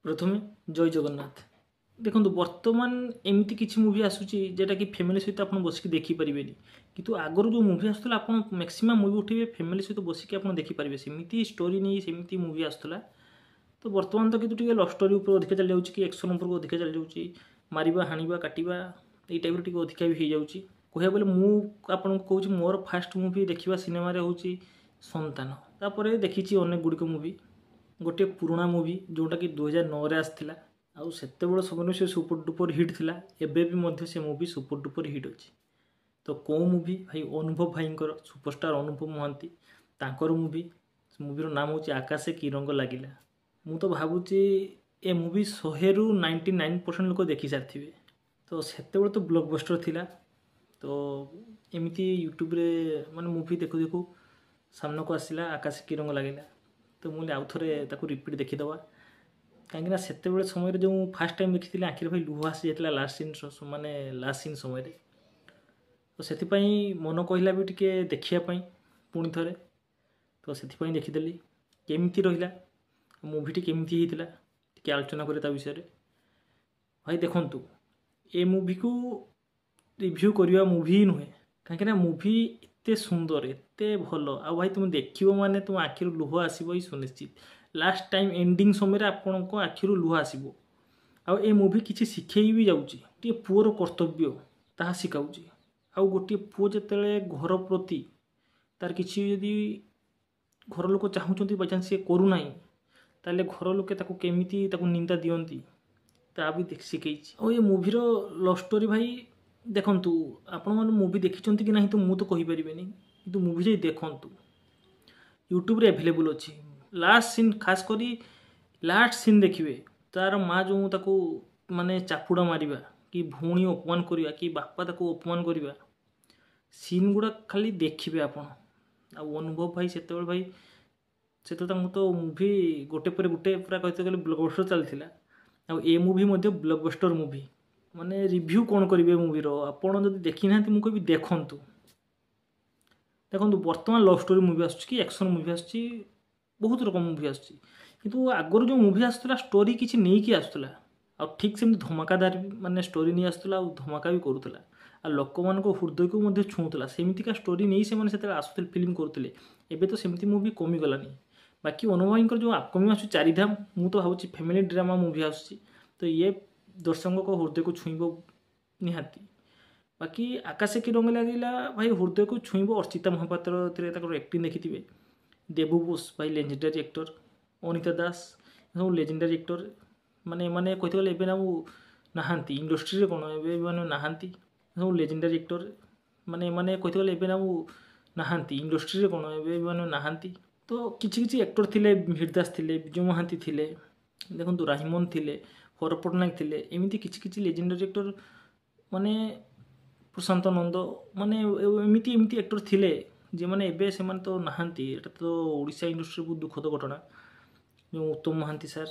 प्रथमे जय जगन्नाथ। देखो बर्तमान एमती किसी मुवी आसूची जेटा कि फैमिली सहित आप बसिक देखिपारे किंतु आगर जो मुवी आसूला आप मैक्सिमम मुवी उठे फैमिली सहित बसिक आप देखिपारे सेमती स्टोरी नहीं सेमती मुवी आसूला। तो बर्तमान तो कितु लव स्टोरी उपर अधिक चली जाऊँगी कि एक्शन उपर अधिक चली जाऊँगी मारिबा हाणिबा काटिबा ये टाइप टिके अधिका भी हो जाऊँगी। कहया बोले मुझे कहूँ मोर फास्ट मुवी देखा सिनेमा हूँ संतान तापर देखी अनेक गुड़िक मुवी गोटे पुराणा मुवी जोटा कि 2009 आसला आउ सेतेबेले समय से सुपर डुपर हिट थिला एबे भी मध्य से मुवी सुपर डुपर हिट अच्छी। तो कौ मुवी भाई अनुभव भाई सुपरस्टार अनुभव महांती तांकर मुवीर नाम हूँ आकाशे कि रंग लगिला। मु तो भावुची ए मुवी 100 रु 99% लोक देखी सारी। तो सेतेबेले तो ब्लॉकबस्टर थिला। तो एमती यूट्यूब रे माने मुवी देखु देखु सामना को आसला आकाश कि रंग लगिला। तो मुझे आउ थे रिपीट देखीदे कहीं से समय जो फास्ट टाइम देखी आखिर भाई लुह आसी जाता लास्ट सीन माने लास्ट सीन समय तो से मन कहला भी टे देखापी पुणी थे। तो से देखीदेली केमती रहा मुवीटी केमती होता टे आलोचना करें विषय भाई। देखु ए मुवी को रिव्यू करवा मुवी नुहे कहीं मुवी एते सुंदर एते भल आ भाई तुम देखियो माने तुम आखिर लुह आसो ही सुनिश्चित। लास्ट टाइम एंडिंग समय आपण को आखिर लुह आसो आ मुवी किसी शिखई भी जाऊँगी टे पुअर कर्तव्य ताहा शिखाऊँगी। आ गोटे पुओ जिते घर प्रति तार किसी यदि घर लोक चाहूँगी बाइचान्स सी करूना ताले घर लोके केमिति निंदा दियंती ता भी शिखई। और ये मुवीर लव स्टोरी भाई देखंतु आपण मैंने मुवी देखी कि नहीं तो मुझे तो कहीपर कि मुवी जाई देखंतु यूट्यूब रे अवेलेबल अच्छी। लास्ट सीन खास करी लास्ट सीन देखिए तार माँ जो ताको माने चापुड़ा मारिबा कि भूणी अपमान करिया कि बापा ताको अपमान करिबा सीन गुड़ा खाली देखिए आपण। आ अनुभव भाई से भाई से तो मुवी गोटे पर गोटे पूरा कहते गले ब्लॉकबस्टर चलता। आ ए मुवी मध्य ब्लॉकबस्टर मुवी माने रिव्यू कौन करेंगे मुवीर आपड़ जब देखी ना मुझे कह देखु। देखो बर्तमान लव स्टोरी मुवी आसुची एक्शन मुवी आसुची बहुत रकम मुवी आसुची किंतु आगर जो मुवी आसला स्टोरी किसी नहीं कि आसला आ ठीक से धमाकादार माने स्टोरी नहीं आसला धमाका भी करूला आ लोक मान हृदय को मध्य छुँला सेमतिका स्टोरी नहीं से आसुले फिल्म करुले। एबे तो सेमती मुवी कमिगलानी। बाकी अनुभाई जो अपकमिंग आसुची चारिधाम मु तो भावुची फैमिली ड्रामा मुवी आसुची तो ये दर्शकों को हृदय को छुईब निहाती। बाकी आकाशे कि रंग लगिला भाई हृदय को छुईब। अर्चिता महापात्र एक्टिंग देखी देबू बोस भाई लेजेंडरी एक्टर अनिता दास सब लेजेंडरी एक्टर माने माने कहते गले ना नहांती इंडस्ट्री रे कौन ए नहांती सब लेजेंडरी एक्टर माने माने कहते गले ना नहांती इंडस्ट्री रे कौन ए नहांती। तो किछि किछि एक्टर थिले हिरदास थिले विजय महांती थिले देखो राहिमन थिले हर पट्टनायक थिले एमती किछि किछि लेजेंडरी एक्टर माने प्रशांत नंद माने एमती एमती एक्टर थिले जे माने एबे से माने तो नहांती। एटा तो ओडिशा इंडस्ट्री बहुत दुखद घटना जो उत्तम महांती सर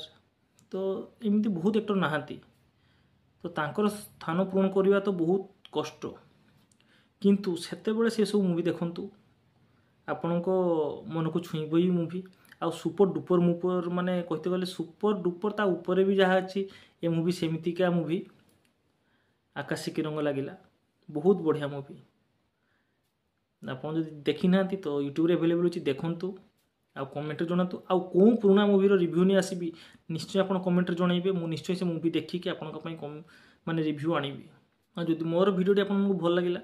तो एमती बहुत एक्टर नहांती। तो तांकर स्थान पूरण करवा तो बहुत कष्ट किंतु सेतेबेले से सब मुवी देखंतु आपण को मन को छुईब ही मुवी। आ सुपर डुपर मुपर माने कहते गले सुपर डुपर ता ऊपर भी जहाँ अच्छी ये मुवी सेमतिका मुवी आकाश कि रंग लगिला बहुत बढ़िया मुवी। आप देखी ना तो यूट्यूब रे अवेलेबल अच्छी देखंतु आ कमेंट जनातु आ कौ पुराना मुवीर रिव्यू नहीं आसबि निश्चय आप कमेंट जनइबे मु निश्चय से मुवी देखिकी आपण माने रिव्यू आनिबि। आ जदि मोर वीडियो आपको भल लगिला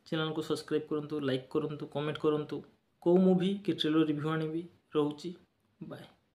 चैनल को सब्सक्राइब करंतु लाइक करंतु कमेंट करंतु कौ मुवी कि ट्रेलर रिव्यू आनिबि। रहुची बाय।